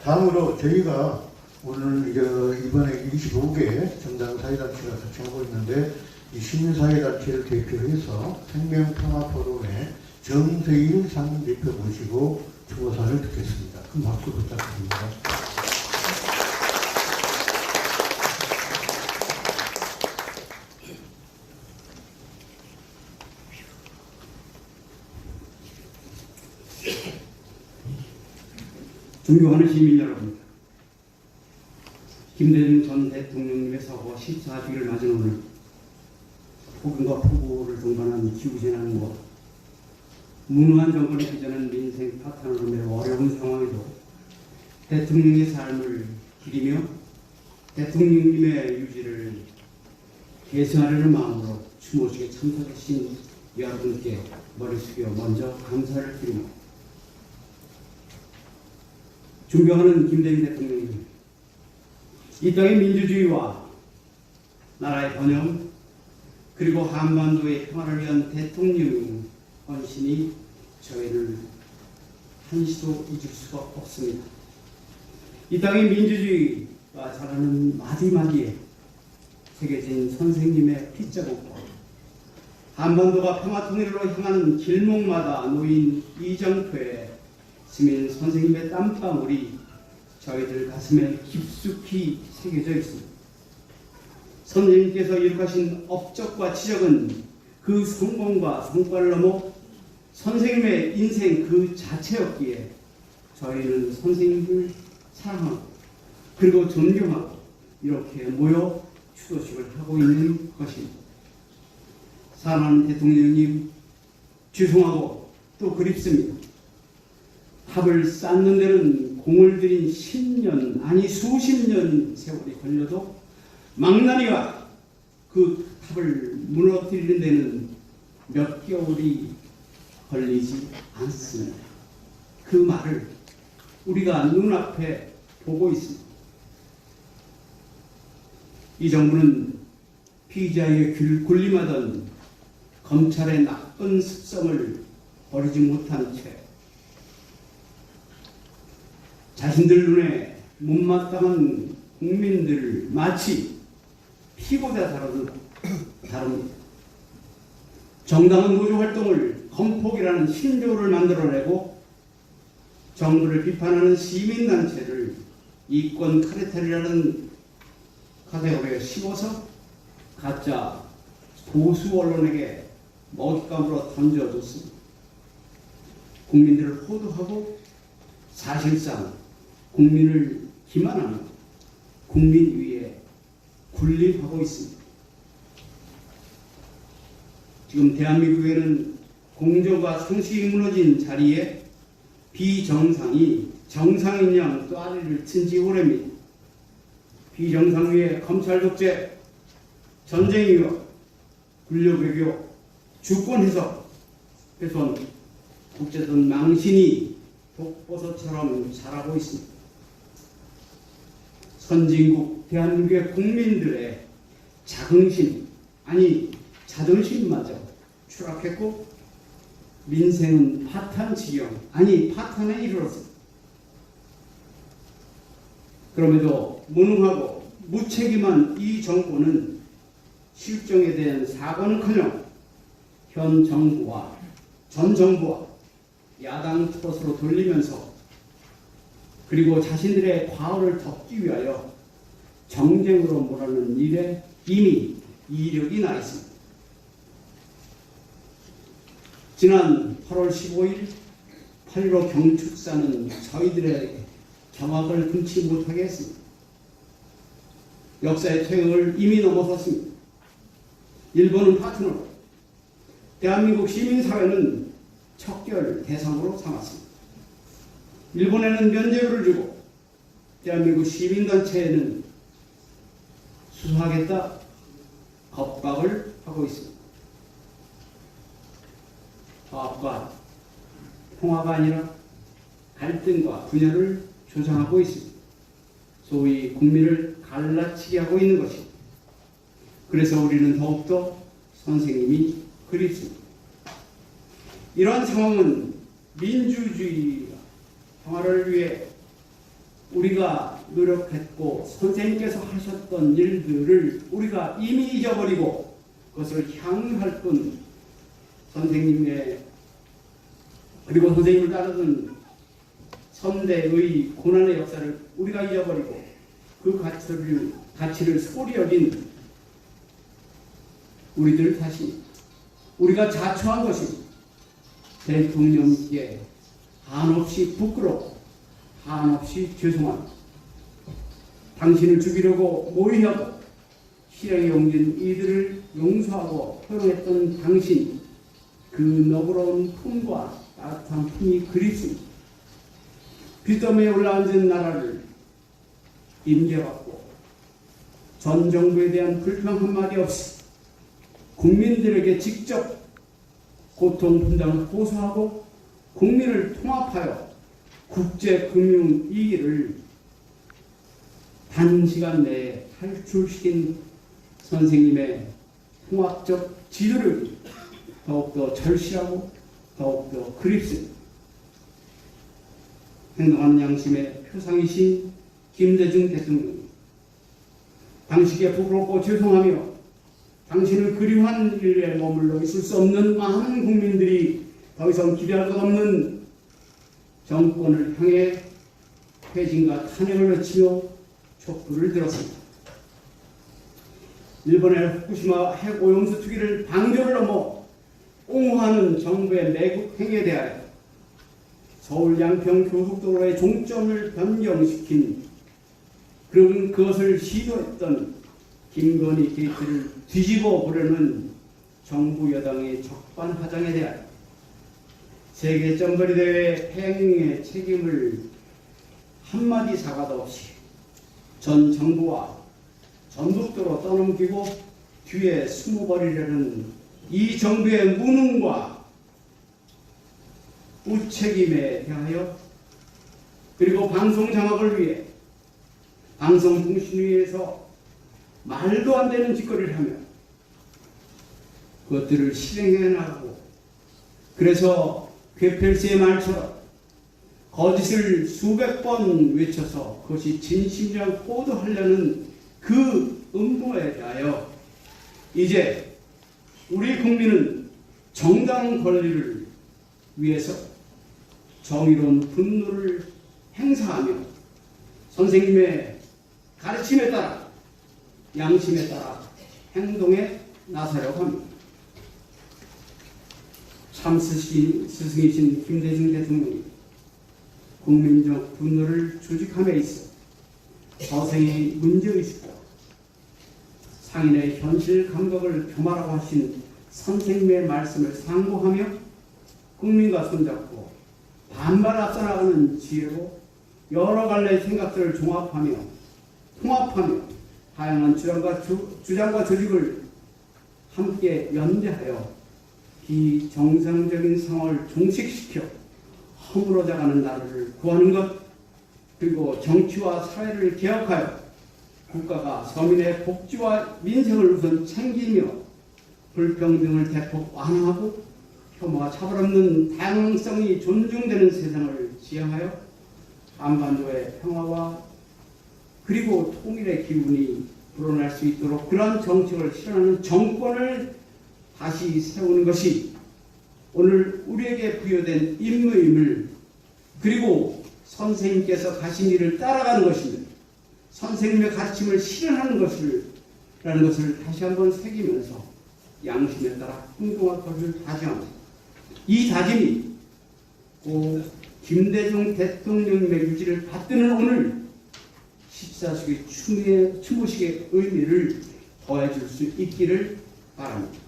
다음으로 저희가 오늘 이번에 25개 정당 사회단체가 같이하고 있는데 이 시민사회단체를 대표해서 생명평화포럼의 정세일 상대표 모시고 추모사를 듣겠습니다. 큰 박수 부탁드립니다. 존경하는 시민 여러분, 김대중 전 대통령님의 서거 14주기를 맞은 오늘 폭염과 폭우를 동반한 기후재난과 무능한 정권이 빚어낸 민생 파탄으로 매우 어려운 상황에도 대통령의 삶을 기리며 대통령님의 유지를 계승하려는 마음으로 추모식에 참석하신 여러분께 머리 숙여 먼저 감사를 드립니다. 존경하는 김대중 대통령님, 이 땅의 민주주의와 나라의 번영 그리고 한반도의 평화를 위한 대통령의 헌신이 저희를 한시도 잊을 수가 없습니다. 이 땅의 민주주의가 자라는 마디마디에 새겨진 선생님의 핏자국과 한반도가 평화통일로 향하는 길목마다 놓인 이정표에 시민 선생님의 땀방울이 저희들 가슴에 깊숙이 새겨져 있습니다. 선생님께서 이룩하신 업적과 지적은 그 성공과 성과를 넘어 선생님의 인생 그 자체였기에 저희는 선생님을 사랑하고 그리고 존경하고 이렇게 모여 추도식을 하고 있는 것입니다. 사랑하는 대통령님, 죄송하고 또 그립습니다. 탑을 쌓는 데는 공을 들인 10년 아니 수십 년 세월이 걸려도 망나니가 그 탑을 무너뜨리는 데는 몇 개월이 걸리지 않습니다. 그 말을 우리가 눈앞에 보고 있습니다. 이 정부는 피의자의 군림하던 검찰의 나쁜 습성을 버리지 못한 채 자신들 눈에 못마땅한 국민들을 마치 피고자 다룹니다. 정당한 노조활동을 건폭이라는 신조를 만들어내고 정부를 비판하는 시민단체를 이권 카르텔이라는 카테고리에 씌워서 가짜 보수 언론에게 먹잇감으로 던져줬습니다. 국민들을 호도하고 사실상 국민을 기만하는 국민 위에 군림하고 있습니다. 지금 대한민국에는 공정과 상식이 무너진 자리에 비정상이 정상인 양 또아리를 튼 지 오래입니다. 비정상 위에 검찰 독재, 전쟁 위협, 권력 외교, 주권 해석, 훼손, 국제선 망신이 독버섯처럼 자라고 있습니다. 선진국 대한민국의 국민들의 자긍심 아니 자존심마저 추락했고 민생은 파탄 지경 아니 파탄에 이르렀습니다. 그럼에도 무능하고 무책임한 이 정권은 실정에 대한 사과는커녕 현 정부와 전 정부와 야당 탓으로 돌리면서 그리고 자신들의 과오를 덮기 위하여 정쟁으로 몰아넣는 일에 이미 이력이 나 있습니다. 지난 8월 15일 8.15 경축사는 저희들의 경악을 금치 못하게 했습니다. 역사의 퇴행을 이미 넘어섰습니다. 일본은 파트너로, 대한민국 시민사회는 척결 대상으로 삼았습니다. 일본에는 면죄부를 주고 대한민국 시민단체에는 수사하겠다 겁박을 하고 있습니다. 화합과 통화가 아니라 갈등과 분열을 조장하고 있습니다. 소위 국민을 갈라치게 하고 있는 것입니다. 그래서 우리는 더욱더 선생님이 그립습니다. 이러한 상황은 민주주의와 평화를 위해 우리가 노력했고 선생님께서 하셨던 일들을 우리가 이미 잊어버리고 그것을 향유할 뿐 선생님의 그리고 선생님을 따르던 선대의 고난의 역사를 우리가 잊어버리고 그 가치를 소홀히 여긴 우리들 자신 우리가 자초한 것이 대통령께 한없이 부끄럽고 한없이 죄송합니다. 당신을 죽이려고 모의하고 실행에 옮긴 이들을 용서하고 포용했던 당신 그 너그러운 품과 따뜻한 품이 그립습니다. 빚더미에 올라앉은 나라를 임대받고 전 정부에 대한 불평 한마디 없이 국민들에게 직접 고통 분담을 호소하고 국민을 통합하여 국제금융위기를 단시간 내에 탈출시킨 선생님의 통합적 지도력이 더욱더 절실하고 더욱더 그립습니다. 행동하는 양심의 표상이신 김대중 대통령, 당시에 부끄럽고 죄송하며 당신을 그리워한 일에 머물러 있을 수 없는 많은 국민들이 더 이상 기대할 것 없는 정권을 향해 퇴진과 탄핵을 외치며 촛불을 들었습니다. 일본의 후쿠시마 핵 오염수 투기를 방조를 넘어 옹호하는 정부의 매국 행위에 대하여 서울 양평 교속도로의 종점을 변경시킨 그런 그것을 시도했던 김건희 게이트를 뒤집어 보려는 정부 여당의 적반하장에 대하여 세계 점거리 대회 폐행의 책임을 한마디 사과도 없이 전 정부와 전북도로 떠넘기고 뒤에 숨어버리려는 이 정부의 무능과 무책임에 대하여 그리고 방송 장악을 위해 방송통신위에서 말도 안 되는 짓거리를 하며 그것들을 실행해 나가고 그래서 괴펠스의 말처럼 거짓을 수백 번 외쳐서 그것이 진심이라고 호도하려는 그 음모에 대하여 이제 우리 국민은 정당 권리를 위해서 정의로운 분노를 행사하며 선생님의 가르침에 따라 양심에 따라 행동에 나서려고 합니다. 참 스승이신 김대중 대통령이 국민적 분노를 조직함에 있어 서생의 문제의식과 상인의 현실 감각을 표마라고 하신 선생님의 말씀을 상고하며 국민과 손잡고 반발 앞서 나가는 지혜로 여러 갈래의 생각들을 종합하며 통합하며 다양한 주장과 조직을 함께 연대하여 비정상적인 상황을 종식시켜 허물어져가는 나라를 구하는 것 그리고 정치와 사회를 개혁하여 국가가 서민의 복지와 민생을 우선 챙기며 불평등을 대폭 완화하고 혐오와 차별 없는 다양성이 존중되는 세상을 지향하여 한반도의 평화와 그리고 통일의 기운이 불어날 수 있도록 그러한 정책을 실현하는 정권을 다시 세우는 것이 오늘 우리에게 부여된 임무임을 그리고 선생님께서 가신 일을 따라가는 것입니다. 선생님의 가르침을 실현하는 것이라는 것을 다시 한번 새기면서 양심에 따라 행동할 것을 다짐합니다. 이 다짐이 고 김대중 대통령의 유지를 받드는 오늘 14세기 추모식의 의미를 더해줄 수 있기를 바랍니다.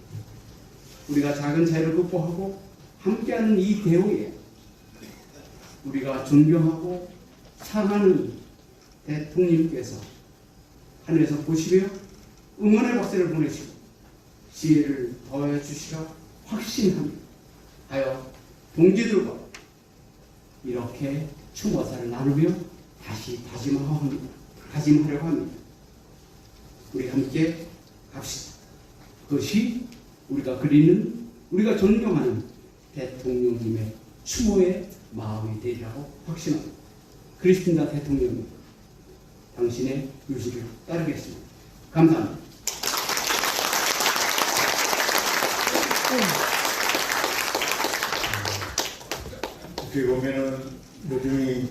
우리가 작은 차이를 극복하고 함께하는 이 대우에 우리가 존경하고 사랑하는 대통령께서 하늘에서 보시며 응원의 박수를 보내시고 지혜를 더해 주시라 확신합니다. 하여 동지들과 이렇게 추모사를 나누며 다시 다짐하려고 합니다. 우리 함께 갑시다. 그것이 우리가 그리는 우리가 존경하는 대통령님의 추모의 마음이 되리라고 확신합니다. 크리스틴다 대통령 당신의 유지를 따르겠습니다. 감사합니다. 어떻게 보면은 요즘이